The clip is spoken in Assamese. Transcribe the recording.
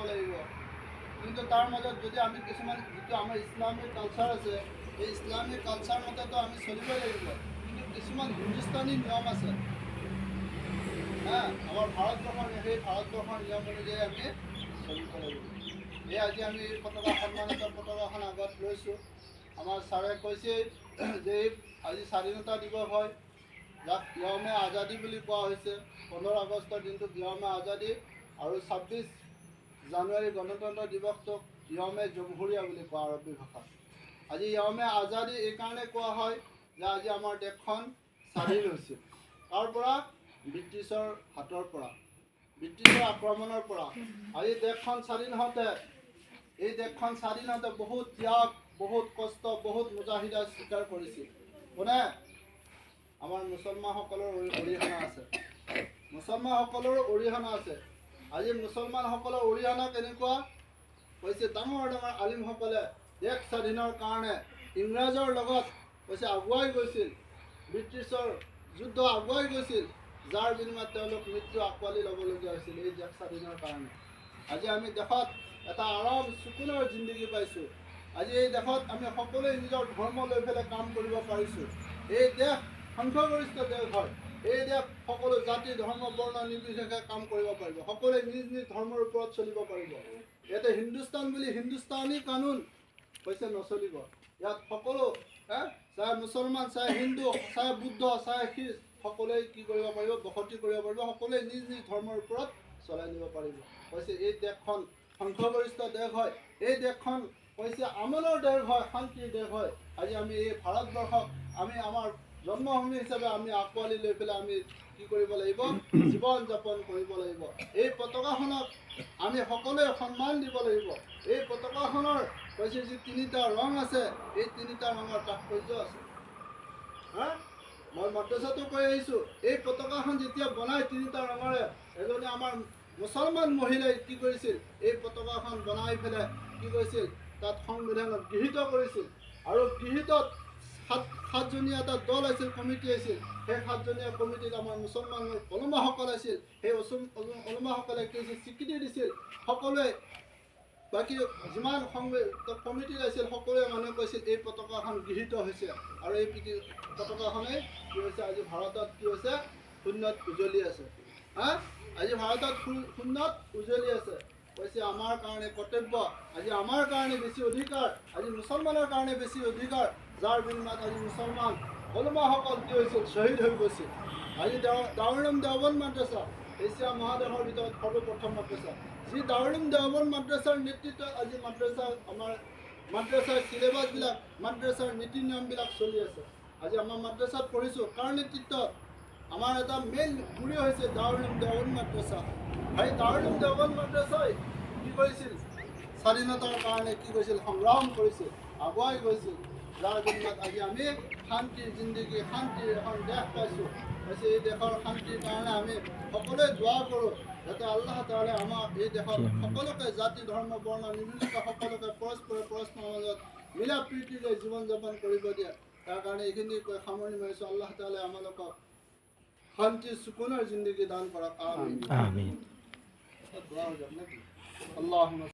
লাগিব কিন্তু তাৰ মাজত যদি আমি কিছুমান যিটো আমাৰ ইছলামিক কালচাৰ আছে এই ইছলামিক কালচাৰ মতেতো আমি চলিব লাগিব কিন্তু কিছুমান হিন্দুস্তানী নিয়ম আছে আমাৰ ভাৰতবৰ্ষৰ সেই ভাৰতবৰ্ষৰ নিয়ম অনুযায়ী আমি চলিব লাগিব এই আজি আমি পতাকা সন্মানিত পতাকাখন আগত লৈছোঁ আমাৰ ছাৰে কৈছে যে আজি স্বাধীনতা দিৱস হয় যাক য়মে আজাদী বুলি কোৱা হৈছে 15 আগষ্টৰ দিনটোক য়মে আজাদী আৰু 26 জানুৱাৰী গণতন্ত্ৰ দিৱসটোক য়মে জমহুৰিয়া বুলি কোৱা আৰবী ভাষাত আজি য়মে আজাদী এইকাৰণে কোৱা হয় যে আজি আমাৰ দেশখন স্বাধীন হৈছিল তাৰ পৰা ব্ৰিটিছৰ হাতৰ পৰা ব্ৰিটিছৰ আক্ৰমণৰ পৰা আজি দেশখন স্বাধীন হওঁতে এই দেশখন স্বাধীন হওঁতে বহুত ত্যাগ বহুত কষ্ট বহুত মুজাহিদা স্বীকাৰ কৰিছিল কোনে আমাৰ মুছলমানসকলৰ অৰিহণা আছে মুছলমানসকলৰ অৰিহণা আছে আজি মুছলমানসকলৰ অৰিহণা কেনেকুৱা কৈছে ডাঙৰ ডাঙৰ আলিমসকলে দেশ স্বাধীনৰ কাৰণে ইংৰাজৰ লগত কৈছে আগুৱাই গৈছিল ব্ৰিটিছৰ যুদ্ধ আগুৱাই গৈছিল যাৰ বিনিময়ত তেওঁলোক মৃত্যু আঁকোৱালি ল'বলগীয়া হৈছিল এই দেশ স্বাধীনৰ কাৰণে আজি আমি দেশত এটা আৰাম সুকুনৰ জিন্দগী পাইছোঁ আজি এই দেশত আমি সকলোৱে নিজৰ ধৰ্ম লৈ পেলাই কাম কৰিব পাৰিছোঁ এই দেশ সংখ্যাগৰিষ্ঠ দেশ হয় এই দেশ সকলো জাতি ধৰ্ম বৰ্ণ নিৰ্বিশেষে কাম কৰিব পাৰিব সকলোৱে নিজ নিজ ধৰ্মৰ ওপৰত চলিব পাৰিব ইয়াতে হিন্দুস্তান বুলি হিন্দুস্তানী কানুন হৈছে নচলিব ইয়াত সকলো চাই মুছলমান চাই হিন্দু চাই বুদ্ধ চাই খ্ৰীষ্ট সকলোৱে কি কৰিব পাৰিব বসতি কৰিব পাৰিব সকলোৱে নিজ নিজ ধৰ্মৰ ওপৰত চলাই নিব পাৰিব কৈছে এই দেশখন সংখ্যাগৰিষ্ঠ দেশ হয় এই দেশখন কৈছে আমলৰ দেশ হয় শান্তিৰ দেশ হয় আজি আমি এই ভাৰতবৰ্ষক আমি আমাৰ জন্মভূমি হিচাপে আমি আঁকোৱালি লৈ পেলাই আমি কি কৰিব লাগিব জীৱন যাপন কৰিব লাগিব এই পতাকাখনক আমি সকলোৱে সন্মান দিব লাগিব এই পতাকাখনৰ কৈছে যি 3টা ৰং আছে এই 3টা ৰঙৰ তাৎপৰ্য আছে মই মাদ্ৰাছাতো কৈ আহিছোঁ এই পতাকাখন যেতিয়া বনাই 3টা ৰঙৰে এজনে আমাৰ মুছলমান মহিলাই কি কৰিছিল এই পতাকাখন বনাই পেলাই কি কৰিছিল তাত সংবিধানত গৃহীত কৰিছিল আৰু গৃহীতত সাতজনীয়া এটা দল আছিল কমিটি আছিল সেই 7জনীয়া কমিটিত আমাৰ মুছলমানৰ ওলমাসকল আছিল সেই ওলমাসকলে কি স্বীকৃতি দিছিল সকলোৱে বাকী যিমান কমিটি আছিল সকলোৱে মানুহে কৈছিল এই পতাকাখন গৃহীত হৈছে আৰু এই পতাকাখনেই কি হৈছে আজি ভাৰতত কি হৈছে শূন্যত উজ্বলি আছে আজি ভাৰতত শূন্যত উজ্বলি আছে কৈছে আমাৰ কাৰণে কৰ্তব্য আজি আমাৰ কাৰণে বেছি অধিকাৰ আজি মুছলমানৰ কাৰণে বেছি অধিকাৰ যাৰ বিনিময়ত আজি মুছলমান ওলমাসকল কি হৈছিল শ্বহীদ হৈ গৈছিল আজি দাৰুল দেওবন্দ মাদ্ৰাছা এছিয়া মহাদেশৰ ভিতৰত সৰ্বপ্ৰথম মাদ্ৰাছা যি দাৰুল দেওবন্দ মাদ্ৰাছাৰ নেতৃত্বত আজি আমাৰ মাদ্ৰাছাৰ চিলেবাছবিলাক মাদ্ৰাছাৰ নীতি নিয়মবিলাক চলি আছে আজি আমাৰ মাদ্ৰাছাত পঢ়িছোঁ কাৰ নেতৃত্বত আমাৰ এটা মেইন গুৰি হৈছে দাৰুল দেওবন্দ মাদ্ৰাছা সেই দাৰুল দেওবন্দ মাদ্ৰাছাই কি কৰিছিল স্বাধীনতাৰ কাৰণে কি কৰিছিল সংগ্ৰাম কৰিছিল আগুৱাই গৈছিল যাৰ বিনিময়ত আজি আমি শান্তিৰ জিন্দগী শান্তিৰ এখন দেশ পাইছোঁ কৈছে এই দেশৰ শান্তিৰ কাৰণে আমি সকলোৱে দোৱা কৰোঁ যাতে আল্লাহ তাআলা আমাৰ এই দেশত সকলোকে জাতি ধৰ্ম বৰ্ণ নিৰ্বিশেষে সকলোকে পৰস্পৰৰ মাজত মিলা প্ৰীতিৰে জীৱন যাপন কৰিব দিয়ে তাৰ কাৰণে এইখিনি কৈ সামৰণি মাৰিছোঁ আল্লাহ তাআলা আমালোকক শান্তি সুকুনৰ জিন্দগী দান কৰক আমিন আমিন আল্লাহুম্মা